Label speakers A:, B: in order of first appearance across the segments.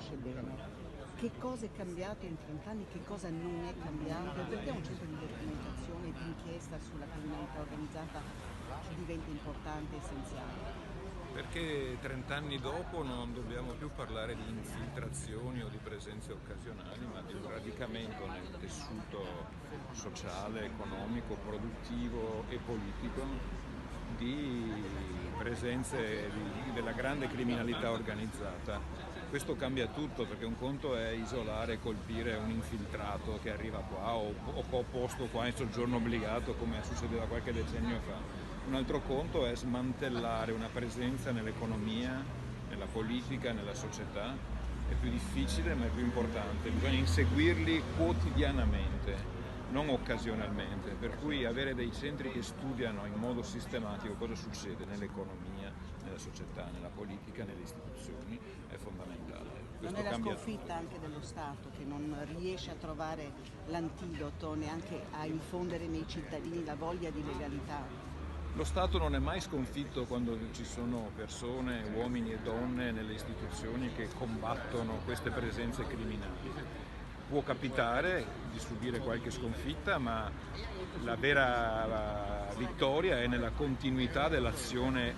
A: conosce bene. Che cosa è cambiato in 30 anni, che cosa non è cambiato, perché un centro di documentazione e di inchiesta sulla criminalità organizzata diventa importante e essenziale?
B: Perché 30 anni dopo non dobbiamo più parlare di infiltrazioni o di presenze occasionali, ma di un radicamento nel tessuto sociale, economico, produttivo e politico di presenze della grande criminalità organizzata. Questo cambia tutto, perché un conto è isolare e colpire un infiltrato che arriva qua o posto qua in soggiorno obbligato, come succedeva qualche decennio fa. Un altro conto è smantellare una presenza nell'economia, nella politica, nella società. È più difficile ma è più importante, bisogna inseguirli quotidianamente, non occasionalmente, per cui avere dei centri che studiano in modo sistematico cosa succede nell'economia, nella società, nella politica, nelle istituzioni è fondamentale.
A: Non
B: Questo
A: è la
B: cambia
A: sconfitta anche dello Stato che non riesce a trovare l'antidoto, neanche a infondere nei cittadini la voglia di legalità?
B: Lo Stato non è mai sconfitto quando ci sono persone, uomini e donne nelle istituzioni che combattono queste presenze criminali. Può capitare di subire qualche sconfitta, ma la vera vittoria è nella continuità dell'azione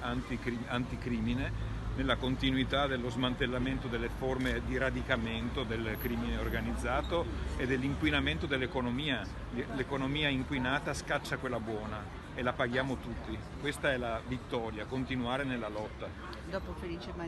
B: anticrimine, nella continuità dello smantellamento delle forme di radicamento del crimine organizzato e dell'inquinamento dell'economia. L'economia inquinata scaccia quella buona e la paghiamo tutti. Questa è la vittoria, continuare nella lotta.
A: Dopo Felice